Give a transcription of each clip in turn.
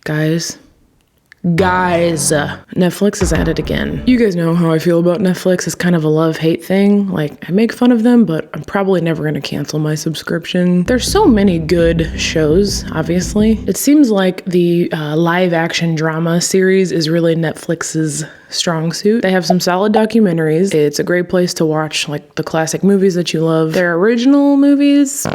Guys, Netflix is at it again. You guys know how I feel about Netflix. It's kind of a love-hate thing. Like, I make fun of them, but I'm probably never gonna cancel my subscription. There's so many good shows, obviously. It seems like the live-action drama series is really Netflix's strong suit. They have some solid documentaries. It's a great place to watch, like, the classic movies that you love. Their original movies,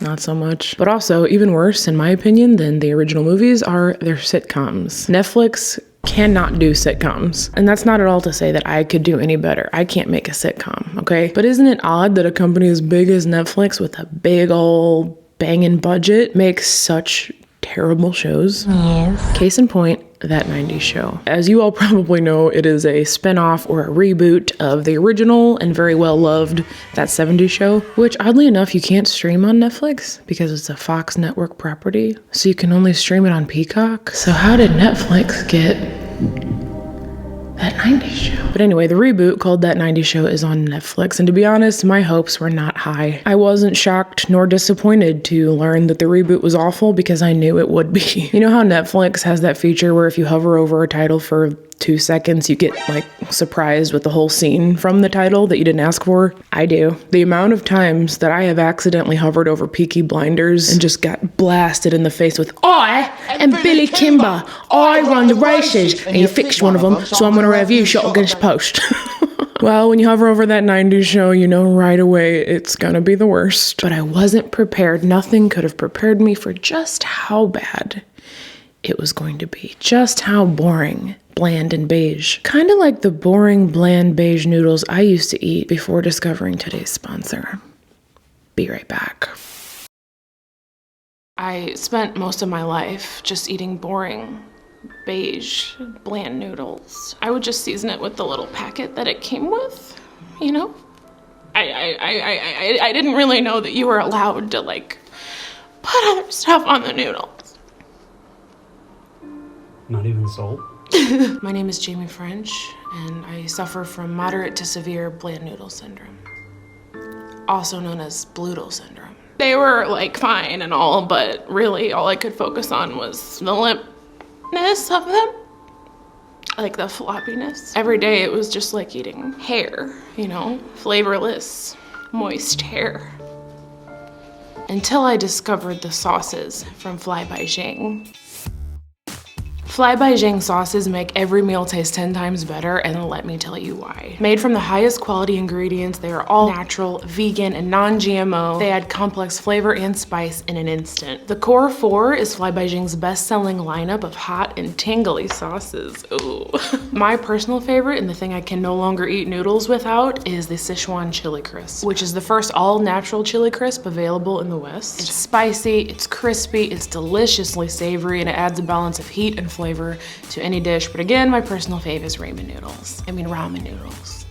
not so much. But also, even worse, in my opinion, than the original movies are their sitcoms. Netflix cannot do sitcoms. And that's not at all to say that I could do any better. I can't make a sitcom, okay? But isn't it odd that a company as big as Netflix with a big ol' banging budget makes such terrible shows? Yes. Case in point, That 90s Show. As you all probably know, it is a spin-off or a reboot of the original and very well loved That 70s Show, which oddly enough you can't stream on Netflix because it's a Fox network property, so you can only stream it on Peacock. So how did Netflix get That 90s Show? But anyway, the reboot called That 90s Show is on Netflix, and to be honest, my hopes were not high. I wasn't shocked nor disappointed to learn that the reboot was awful because I knew it would be. You know how Netflix has that feature where if you hover over a title for 2 seconds, you get like surprised with the whole scene from the title that you didn't ask for? I do. The amount of times that I have accidentally hovered over Peaky Blinders and just got blasted in the face with, I am Billy Kimber. I run the races. And you fixed one of them, so I'm gonna review shot against post. Well, when you hover over That 90s Show, you know right away it's gonna be the worst. But I wasn't prepared. Nothing could have prepared me for just how bad it was going to be. Just how boring, bland, and beige. Kind of like the boring, bland, beige noodles I used to eat before discovering today's sponsor. Be right back. I spent most of my life just eating boring, beige, bland noodles. I would just season it with the little packet that it came with, you know? I didn't really know that you were allowed to, like, put other stuff on the noodles. Not even salt? My name is Jaime French, and I suffer from moderate to severe bland noodle syndrome, also known as Bloodle syndrome. They were like fine and all, but really all I could focus on was the limpness of them, like the floppiness. Every day it was just like eating hair, you know, flavorless, moist hair. Until I discovered the sauces from Fly by Zhang. Fly by Zhang sauces make every meal taste 10 times better, and let me tell you why. Made from the highest quality ingredients, they are all natural, vegan, and non-GMO. They add complex flavor and spice in an instant. The core four is Fly by Zhang's best-selling lineup of hot and tingly sauces. Ooh. My personal favorite, and the thing I can no longer eat noodles without, is the Sichuan chili crisp, which is the first all-natural chili crisp available in the West. It's spicy, it's crispy, it's deliciously savory, and it adds a balance of heat and flavor to any dish. But again, my personal fave is ramen noodles. Ramen noodles.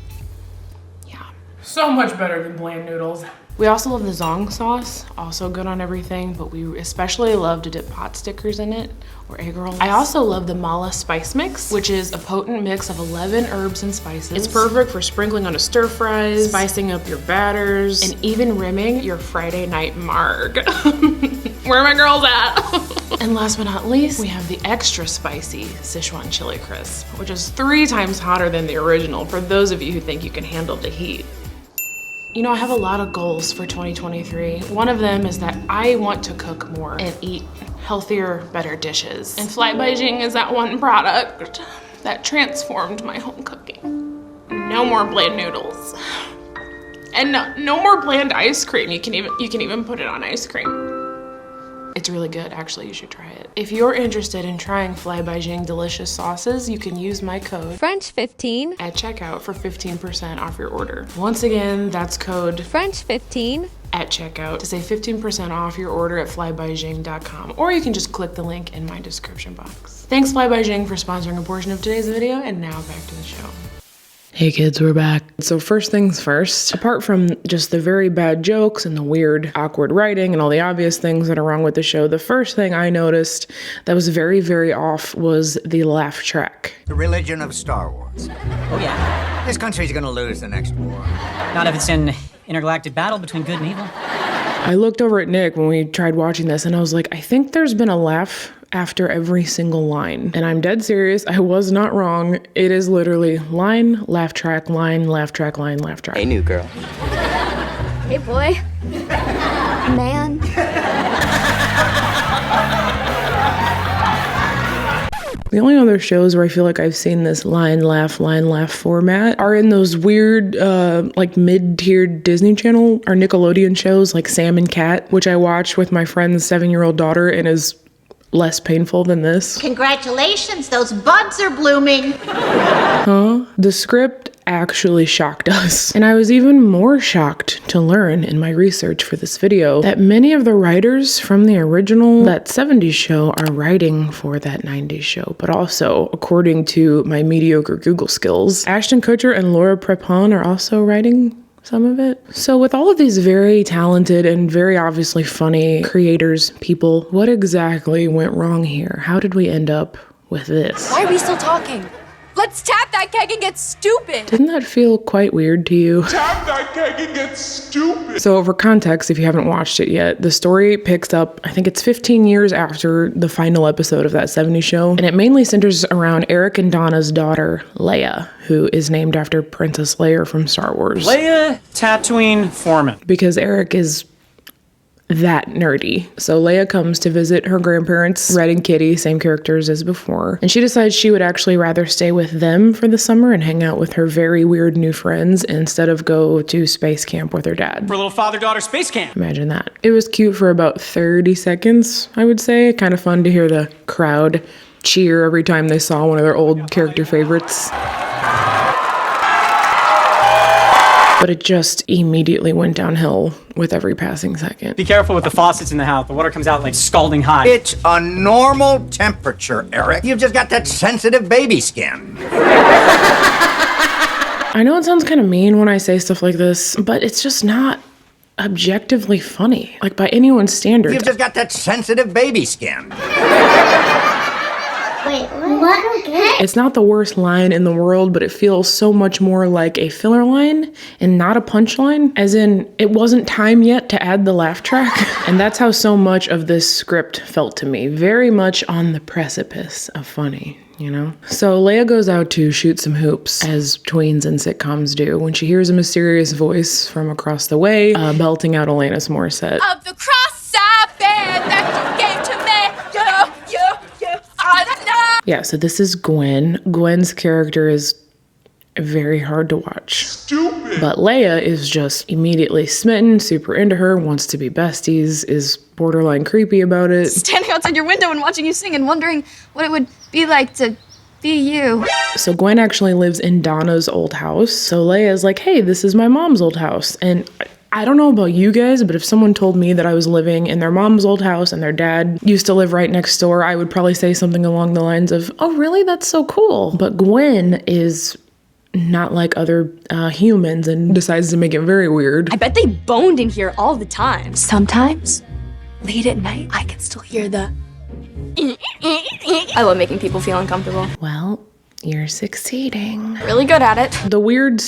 Yeah. So much better than bland noodles. We also love the zong sauce, also good on everything, but we especially love to dip pot stickers in it or egg rolls. I also love the mala spice mix, which is a potent mix of 11 herbs and spices. It's perfect for sprinkling onto stir fries, spicing up your batters, and even rimming your Friday night marg. Where are my girls at? And last but not least, we have the extra spicy Sichuan chili crisp, which is 3 times hotter than the original for those of you who think you can handle the heat. You know, I have a lot of goals for 2023. One of them is that I want to cook more and eat healthier, better dishes. And Fly by Zhang is that one product that transformed my home cooking. No more bland noodles. And no more bland ice cream. You can even put it on ice cream. It's really good, actually, you should try it. If you're interested in trying Fly by Zhang delicious sauces, you can use my code French15 at checkout for 15% off your order. Once again, that's code French15 at checkout to save 15% off your order at flybyzhang.com, or you can just click the link in my description box. Thanks Fly by Zhang for sponsoring a portion of today's video, and now back to the show. Hey kids, we're back. So first things first, apart from just the very bad jokes and the weird, awkward writing and all the obvious things that are wrong with the show, the first thing I noticed that was very, very off was the laugh track. The religion of Star Wars. Oh yeah. This country's gonna lose the next war. Not if it's an intergalactic battle between good and evil. I looked over at Nick when we tried watching this and I was like, I think there's been a laugh after every single line. And I'm dead serious. I was not wrong. It is literally line, laugh track, line, laugh track, line, laugh track. Hey, new girl. Hey, boy. Man. The only other shows where I feel like I've seen this line, laugh format are in those weird, like mid-tiered Disney Channel or Nickelodeon shows like Sam and Cat, which I watch with my friend's 7-year-old daughter and is less painful than this. Congratulations, those buds are blooming. The script actually shocked us. And I was even more shocked to learn in my research for this video that many of the writers from the original That 70s Show are writing for That 90s Show. But also, according to my mediocre Google skills, Ashton Kutcher and Laura Prepon are also writing some of it. So with all of these very talented and very obviously funny creators, people, what exactly went wrong here? How did we end up with this? Why are we still talking? Let's tap that keg and get stupid. Didn't that feel quite weird to you? Tap that keg and get stupid. So for context, if you haven't watched it yet, the story picks up, I think it's 15 years after the final episode of That 70s Show, and it mainly centers around Eric and Donna's daughter, Leia, who is named after Princess Leia from Star Wars. Leia Tatooine Foreman. Because Eric is that nerdy. So Leia comes to visit her grandparents, Red and Kitty, same characters as before. And she decides she would actually rather stay with them for the summer and hang out with her very weird new friends instead of go to space camp with her dad. For a little father-daughter space camp. Imagine that. It was cute for about 30 seconds, I would say. Kind of fun to hear the crowd cheer every time they saw one of their old character favorites. But it just immediately went downhill with every passing second. Be careful with the faucets in the house. The water comes out like scalding hot. It's a normal temperature, Eric. You've just got that sensitive baby skin. I know it sounds kind of mean when I say stuff like this, but it's just not objectively funny, like by anyone's standards. You've just got that sensitive baby skin. Wait, what? Okay. It's not the worst line in the world, but it feels so much more like a filler line and not a punchline, as in it wasn't time yet to add the laugh track. And that's how so much of this script felt to me, very much on the precipice of funny. You know? So Leia goes out to shoot some hoops, as tweens and sitcoms do, when she hears a mysterious voice from across the way, belting out Alanis Morissette. Of the cross I bear that you gave to me, Yeah, so this is Gwen. Gwen's character is very hard to watch. Stupid. But Leia is just immediately smitten, super into her, wants to be besties, is borderline creepy about it. Standing outside your window and watching you sing and wondering what it would be like to be you. So Gwen actually lives in Donna's old house. So Leia's like, hey, this is my mom's old house. And I don't know about you guys, but if someone told me that I was living in their mom's old house and their dad used to live right next door, I would probably say something along the lines of, oh, really? That's so cool. But Gwen is not like other humans and decides to make it very weird. I bet they boned in here all the time. Sometimes, late at night, I can still hear the I love making people feel uncomfortable. Well, you're succeeding. Really good at it. The weird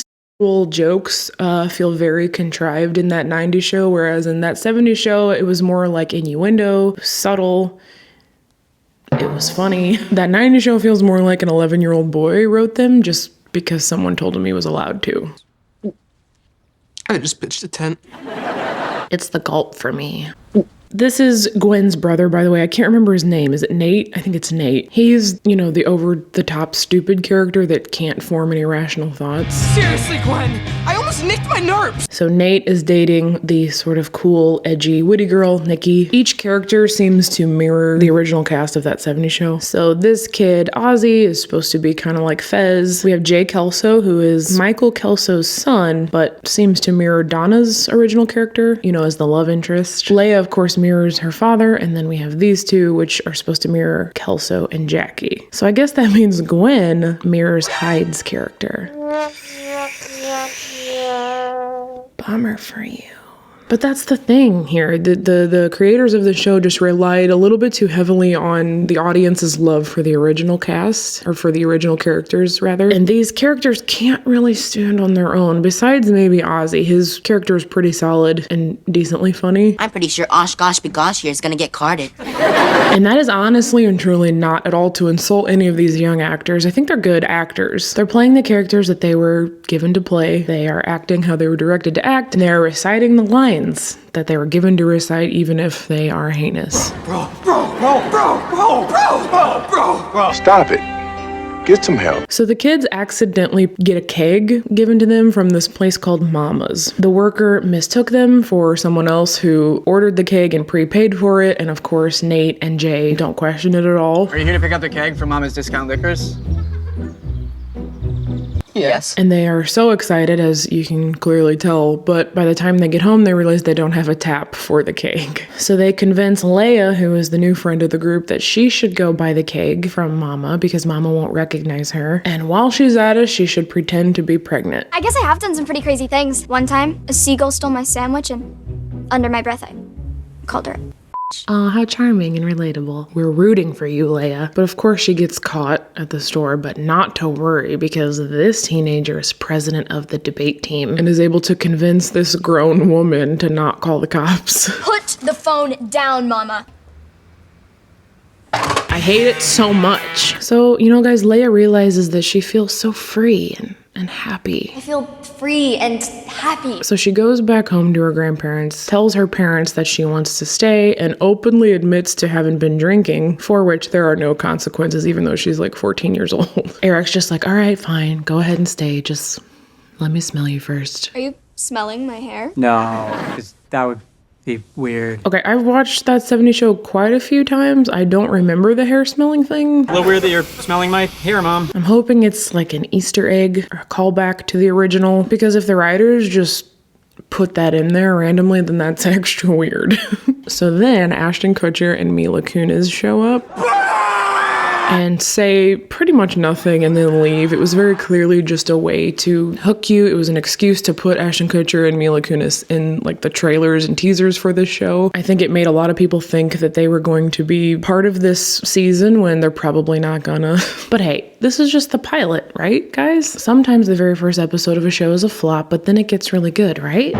jokes feel very contrived in That 90s Show, whereas in That 70s Show, it was more like innuendo, subtle. It was funny. That 90s Show feels more like an 11-year-old boy wrote them just because someone told him he was allowed to. I just pitched a tent. It's the gulp for me. This is Gwen's brother, by the way. I can't remember his name. Is it Nate? I think it's Nate. He's, you know, the over-the-top stupid character that can't form any rational thoughts. Seriously, Gwen, I almost nicked my nerves. So Nate is dating the sort of cool, edgy, witty girl, Nikki. Each character seems to mirror the original cast of That 70s Show. So this kid, Ozzy, is supposed to be kind of like Fez. We have Jay Kelso, who is Michael Kelso's son, but seems to mirror Donna's original character, you know, as the love interest. Leia, of course, mirrors her father, and then we have these two, which are supposed to mirror Kelso and Jackie. So I guess that means Gwen mirrors Hyde's character. Bummer for you. But that's the thing here. The creators of the show just relied a little bit too heavily on the audience's love for the original cast, or for the original characters, rather. And these characters can't really stand on their own. Besides maybe Ozzy, his character is pretty solid and decently funny. I'm pretty sure Osh Gosh Begosh here is gonna get carded. And that is honestly and truly not at all to insult any of these young actors. I think they're good actors. They're playing the characters that they were given to play. They are acting how they were directed to act, and they are reciting the lines that they were given to recite, even if they are heinous. Stop it. Get some help. So the kids accidentally get a keg given to them from this place called Mama's. The worker mistook them for someone else who ordered the keg and prepaid for it, and of course Nate and Jay don't question it at all. Are you here to pick up the keg from Mama's Discount Liquors? Yes. And they are so excited, as you can clearly tell, but by the time they get home, they realize they don't have a tap for the keg. So they convince Leia, who is the new friend of the group, that she should go buy the keg from Mama because Mama won't recognize her. And while she's at it, she should pretend to be pregnant. I guess I have done some pretty crazy things. One time, a seagull stole my sandwich, and under my breath, I called her. Aw, how charming and relatable. We're rooting for you, Leia. But of course she gets caught at the store, but not to worry, because this teenager is president of the debate team and is able to convince this grown woman to not call the cops. Put the phone down, Mama. I hate it so much. So, you know, guys, Leia realizes that she feels so free and happy. I feel free and happy. So she goes back home to her grandparents, tells her parents that she wants to stay, and openly admits to having been drinking, for which there are no consequences, even though she's like 14 years old. Eric's just like, all right, fine, go ahead and stay. Just let me smell you first. Are you smelling my hair? No, because that would be weird. Okay, I've watched that 70s show quite a few times. I don't remember the hair smelling thing. A little weird that you're smelling my hair, Mom. I'm hoping it's like an Easter egg or a callback to the original, because if the writers just put that in there randomly, then that's extra weird. So then Ashton Kutcher and Mila Kunis show up and say pretty much nothing and then leave. It was very clearly just a way to hook you. It was an excuse to put Ashton Kutcher and Mila Kunis in like the trailers and teasers for this show. I think it made a lot of people think that they were going to be part of this season when they're probably not gonna. But hey, this is just the pilot, right, guys? Sometimes the very first episode of a show is a flop, but then it gets really good, right?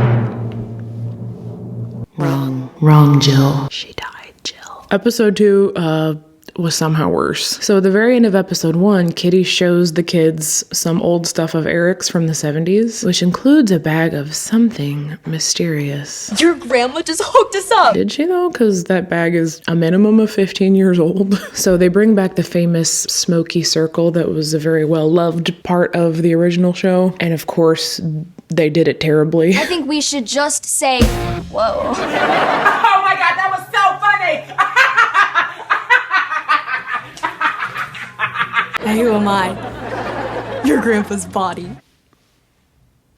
Wrong, Jill. She died, Jill. Episode 2, was somehow worse. So at the very end of episode 1, Kitty shows the kids some old stuff of Eric's from the 70s, which includes a bag of something mysterious. Your grandma just hooked us up. Did she though? Because that bag is a minimum of 15 years old. So they bring back the famous smoky circle that was a very well-loved part of the original show. And of course, they did it terribly. I think we should just say, whoa. Oh my god, that was so funny! Hey, who am I? Your grandpa's body.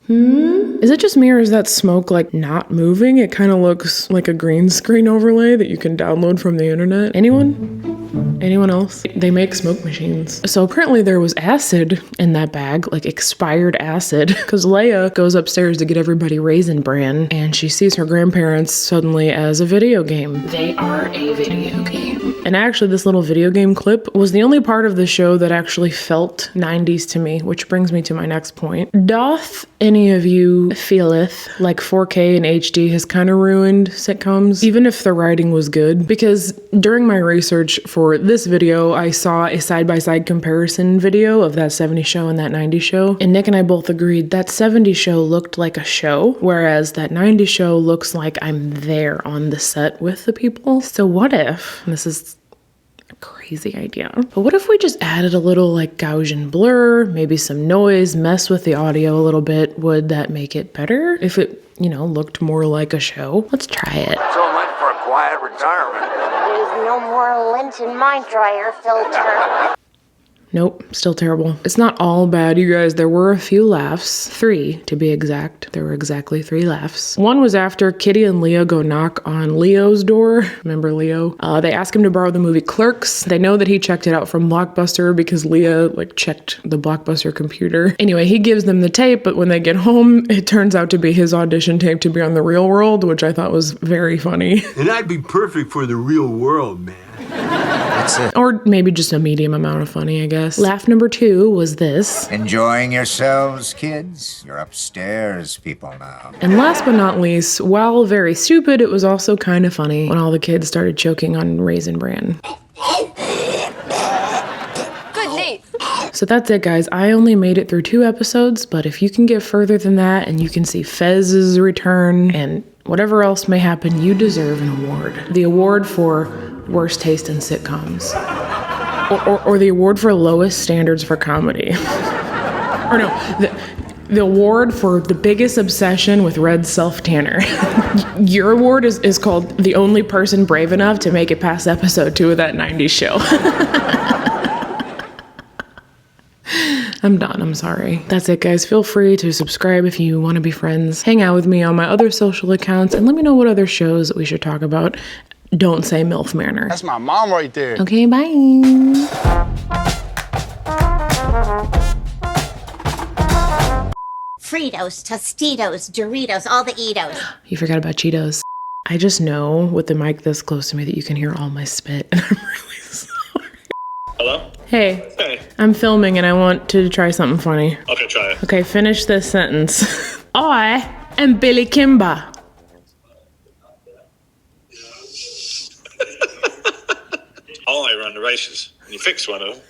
Is it just me, or is that smoke like not moving? It kind of looks like a green screen overlay that you can download from the internet. Anyone else? They make smoke machines. So apparently there was acid in that bag, like expired acid, because Leia goes upstairs to get everybody Raisin Bran, and she sees her grandparents suddenly as a video game. They are a video game. And actually this little video game clip was the only part of the show that actually felt 90s to me, which brings me to my next point. Doth any of you feeleth like 4K and HD has kind of ruined sitcoms, even if the writing was good? Because during my research for this video, I saw a side-by-side comparison video of that 70s show and that 90s show, and Nick and I both agreed that 70s show looked like a show, whereas that 90s show looks like I'm there on the set with the people. So what if, and this is a crazy idea, but what if we just added a little like Gaussian blur, maybe some noise, mess with the audio a little bit? Would that make it better if it, you know, looked more like a show? Let's try it. So much for a quiet retirement. There's no more lint in my dryer filter. Nope, still terrible. It's not all bad, you guys. There were a few laughs. 3, to be exact. There were exactly 3 laughs. One was after Kitty and Leo go knock on Leo's door. Remember Leo? They ask him to borrow the movie Clerks. They know that he checked it out from Blockbuster because Leah checked the Blockbuster computer. Anyway, he gives them the tape, but when they get home, it turns out to be his audition tape to be on The Real World, which I thought was very funny. And I'd be perfect for the real world, man. That's it. Or maybe just a medium amount of funny, I guess. Laugh number 2 was this. Enjoying yourselves, kids? You're upstairs, people now. And last but not least, while very stupid, it was also kind of funny when all the kids started choking on Raisin Bran. Good Nate. So that's it, guys. I only made it through 2 episodes, but if you can get further than that and you can see Fez's return and whatever else may happen, you deserve an award. The award for worst taste in sitcoms. Or the award for lowest standards for comedy. Or no, the award for the biggest obsession with red self-tanner. Your award is called the only person brave enough to make it past episode 2 of that 90s show. I'm done, I'm sorry. That's it, guys. Feel free to subscribe if you want to be friends. Hang out with me on my other social accounts and let me know what other shows that we should talk about. Don't say MILF Manor. That's my mom right there. Okay, bye. Fritos, Tostitos, Doritos, all the Eatos. You forgot about Cheetos. I just know with the mic this close to me that you can hear all my spit, and I'm really sorry. Hello? Hey. Hey. I'm filming and I want to try something funny. Okay, try it. Okay, finish this sentence. I am Billy Kimber. I run the races, and you fixed one of them.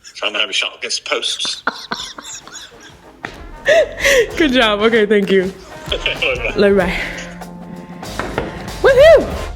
So I'm going to have a shot against posts. Good job. Okay, thank you. Okay, bye. Bye. Woohoo!